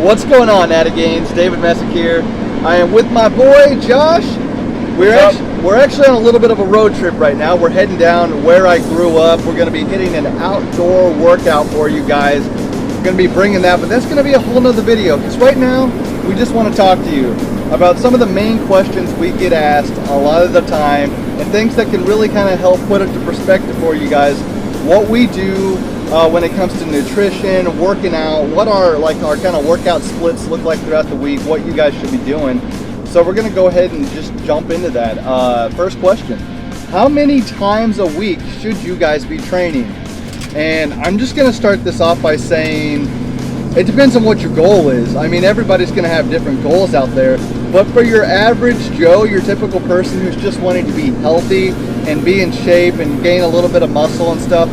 What's going on, Natagains? David Messick here. I am with my boy Josh. We're actually on a little bit of a road trip right now. We're heading down where I grew up. We're going to be hitting an outdoor workout for you guys. We're going to be bringing that, but that's going to be a whole nother video, because right now we just want to talk to you about some of the main questions we get asked a lot of the time, and things that can really kind of help put into perspective for you guys what we do when it comes to nutrition, working out, what our kind of workout splits look like throughout the week, what you guys should be doing. So we're going to go ahead and just jump into that. First question: how many times a week should you guys be training? And I'm just going to start this off by saying it depends on what your goal is. I mean, everybody's going to have different goals out there, but for your average Joe, your typical person who's just wanting to be healthy and be in shape and gain a little bit of muscle and stuff,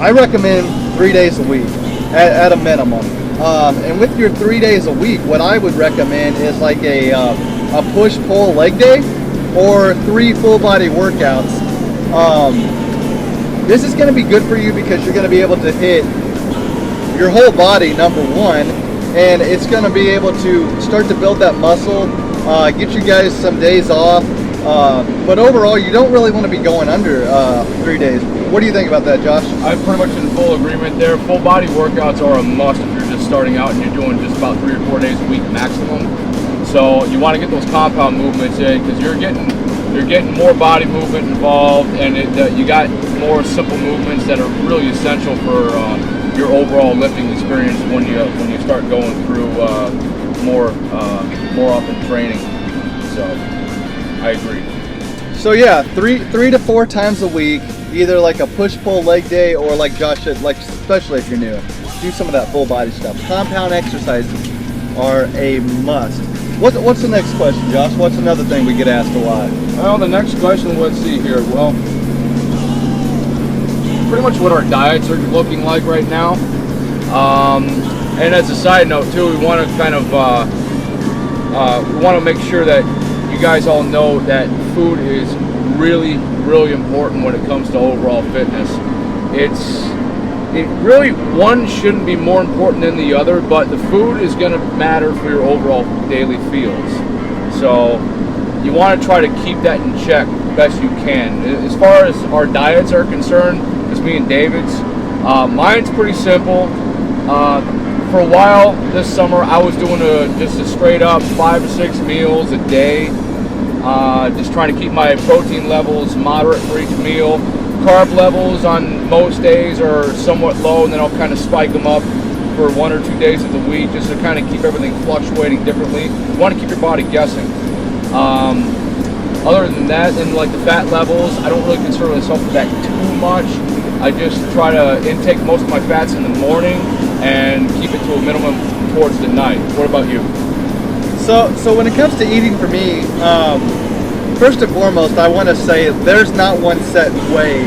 I recommend 3 days a week at a minimum. And with your 3 days a week, what I would recommend is like a push-pull leg day or 3 full-body workouts. This is going to be good for you because you're going to be able to hit your whole body, number one, and it's going to be able to start to build that muscle, get you guys some days off. But overall, you don't really want to be going under 3 days. What do you think about that, Josh? I'm pretty much in full agreement there. Full body workouts are a must if you're just starting out and you're doing just about 3 or 4 days a week maximum. So you want to get those compound movements in because you're getting more body movement involved, and you got more simple movements that are really essential for your overall lifting experience when you start going through more often training. So I agree. So yeah, three to 4 times a week, either like a push-pull leg day or like Josh said, like especially if you're new, do some of that full body stuff. Compound exercises are a must. What's the next question, Josh? What's another thing we get asked a lot? Well, the next question, let's see here. Well, pretty much what our diets are looking like right now. And as a side note too, we want to kind of we want to make sure that you guys all know that food is really important when it comes to overall fitness. It really, one shouldn't be more important than the other, but the food is going to matter for your overall daily feels. So you want to try to keep that in check best you can. As far as our diets are concerned, it's me and David's. Mine's pretty simple. For a while this summer, I was doing just a straight up 5 or 6 meals a day. Just trying to keep my protein levels moderate for each meal. Carb levels on most days are somewhat low, and then I'll kind of spike them up for 1 or 2 days of the week just to kind of keep everything fluctuating differently. You want to keep your body guessing. Other than that, and like the fat levels, I don't really concern myself with that too much. I just try to intake most of my fats in the morning and keep it to a minimum towards the night. What about you? So when it comes to eating for me, first and foremost, I want to say there's not one set way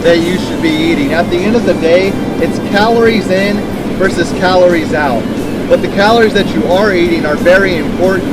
that you should be eating. At the end of the day, it's calories in versus calories out. But the calories that you are eating are very important.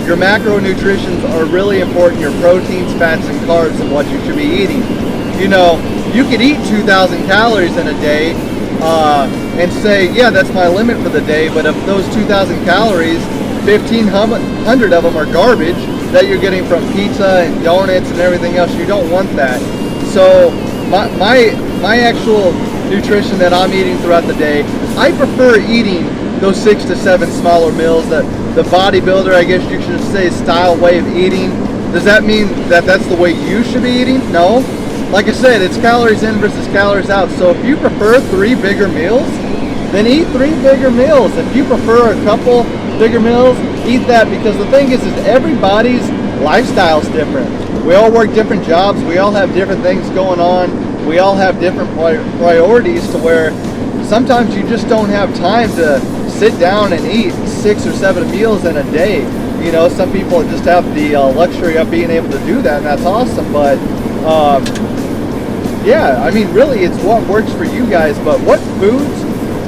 Your macronutrients are really important. Your proteins, fats, and carbs and what you should be eating. You know, you could eat 2,000 calories in a day and say, yeah, that's my limit for the day. But of those 2,000 calories, 1,500 of them are garbage that you're getting from pizza and donuts and everything else. You don't want that. So my actual nutrition that I'm eating throughout the day, I prefer eating those 6 to 7 smaller meals that the bodybuilder, I guess you should say, style way of eating. Does that mean that that's the way you should be eating? No. Like I said, it's calories in versus calories out. So if you prefer 3 bigger meals, then eat 3 bigger meals. If you prefer a couple bigger meals, eat that, because the thing is everybody's lifestyle is different. We all work different jobs. We all have different things going on. We all have different priorities to where sometimes you just don't have time to sit down and eat 6 or 7 meals in a day. You know, some people just have the luxury of being able to do that, and that's awesome. But yeah, I mean, really, it's what works for you guys. But what foods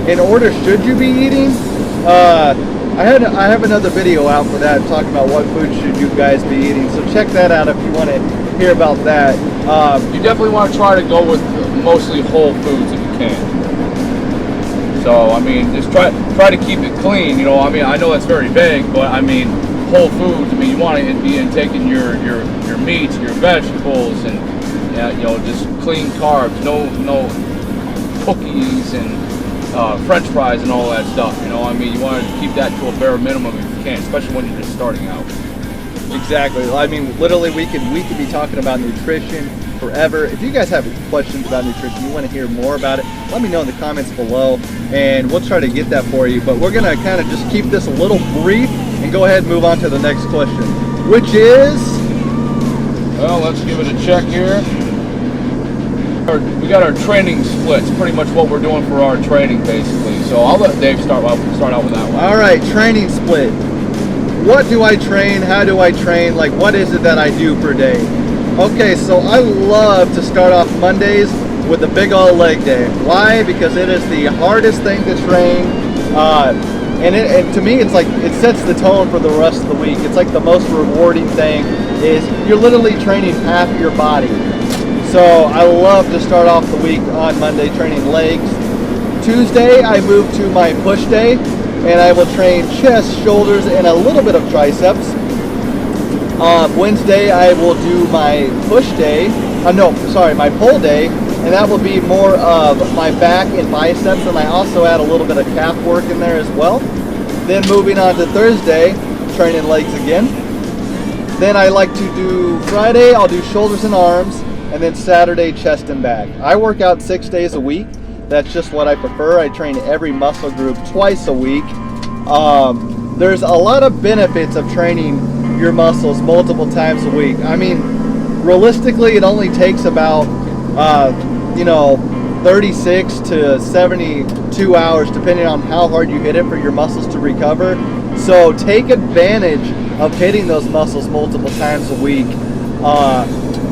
in order should you be eating? I have another video out for that, talking about what foods should you guys be eating. So check that out if you want to hear about that. You definitely want to try to go with mostly whole foods if you can. So I mean, just try to keep it clean. You know, I mean, I know that's very vague, but I mean, whole foods. I mean, you want to be taking your meats, your vegetables, and you know, just clean carbs. No cookies and French fries and all that stuff. You know, I mean, you want to keep that to a bare minimum if you can, especially when you're just starting out. Exactly. I mean, literally, we could be talking about nutrition forever. If you guys have questions about nutrition, you want to hear more about it, let me know in the comments below, and we'll try to get that for you. But we're gonna kind of just keep this a little brief and go ahead and move on to the next question, which is, well, let's give it a check here. We got our training splits, pretty much what we're doing for our training, basically. So I'll let Dave start out with that one. All right, training split. What do I train? How do I train? Like, what is it that I do per day? Okay, so I love to start off Mondays with a big old leg day. Why? Because it is the hardest thing to train. And to me, it's like, it sets the tone for the rest of the week. It's like the most rewarding thing is you're literally training half your body. So I love to start off the week on Monday training legs. Tuesday, I move to my push day, and I will train chest, shoulders, and a little bit of triceps. Wednesday, I will do my push day. My pull day, and that will be more of my back and biceps, and I also add a little bit of calf work in there as well. Then moving on to Thursday, training legs again. Then I like to do Friday, I'll do shoulders and arms, and then Saturday, chest and back. I work out 6 days a week. That's just what I prefer. I train every muscle group twice a week. There's a lot of benefits of training your muscles multiple times a week. I mean, realistically, it only takes about 36 to 72 hours, depending on how hard you hit it, for your muscles to recover. So take advantage of hitting those muscles multiple times a week.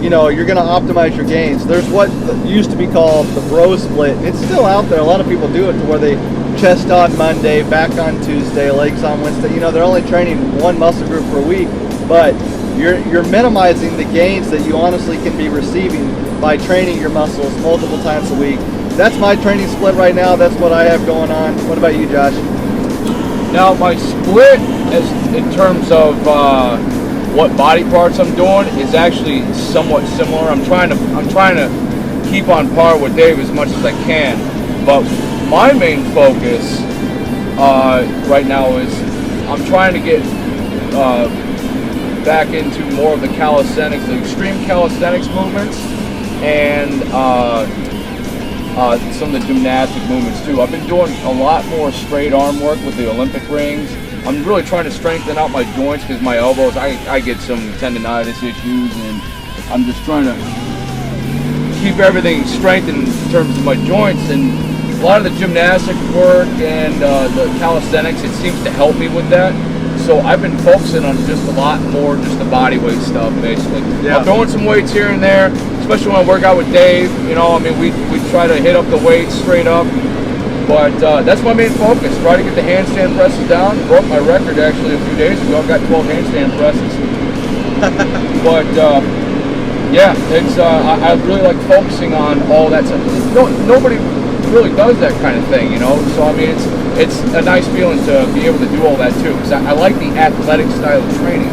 You're going to optimize your gains. There's what used to be called the bro split. It's still out there. A lot of people do it to where they chest on Monday, back on Tuesday, legs on Wednesday. They're only training one muscle group per week, but you're minimizing the gains that you honestly can be receiving by training your muscles multiple times a week. That's my training split right now. That's what I have going on. What about you, Josh? Now, my split is in terms of what body parts I'm doing is actually somewhat similar. I'm trying to keep on par with Dave as much as I can, but my main focus right now is I'm trying to get back into more of the calisthenics, the extreme calisthenics movements, and some of the gymnastic movements too. I've been doing a lot more straight arm work with the Olympic rings. I'm really trying to strengthen out my joints because my elbows, I get some tendonitis issues, and I'm just trying to keep everything strengthened in terms of my joints. And a lot of the gymnastic work and the calisthenics, it seems to help me with that. So I've been focusing on just a lot more just the body weight stuff, basically. Yeah. I'm throwing some weights here and there, especially when I work out with Dave. We try to hit up the weights straight up. But that's my main focus, try to get the handstand presses down. Broke my record actually a few days ago. I've got 12 handstand presses. But yeah, it's I really like focusing on all that stuff. Nobody really does that kind of thing, So I mean, it's a nice feeling to be able to do all that too, because I like the athletic style of training,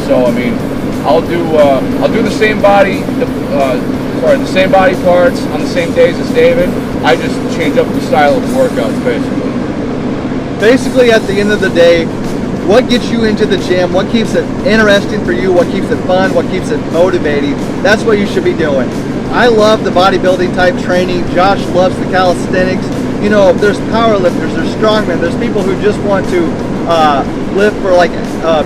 So I mean, I'll do the same body, the same body parts on the same days as David. I just change up the style of workouts, basically. Basically, at the end of the day, what gets you into the gym, what keeps it interesting for you, what keeps it fun, what keeps it motivating, that's what you should be doing. I love the bodybuilding type training. Josh loves the calisthenics. There's power lifters, there's strongmen, there's people who just want to live for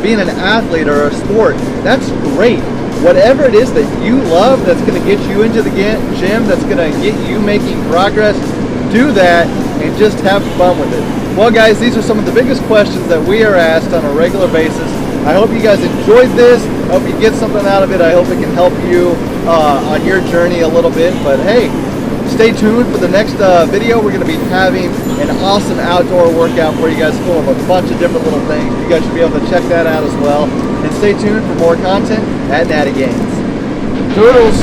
being an athlete or a sport. That's great. Whatever it is that you love that's going to get you into the gym, that's going to get you making progress, do that and just have fun with it. Well, guys, these are some of the biggest questions that we are asked on a regular basis. I hope you guys enjoyed this. I hope you get something out of it. I hope it can help you on your journey a little bit. But hey, stay tuned for the next video. We're going to be having an awesome outdoor workout for you guys, full of a bunch of different little things. You guys should be able to check that out as well. And stay tuned for more content at Natty Gains. Toodles!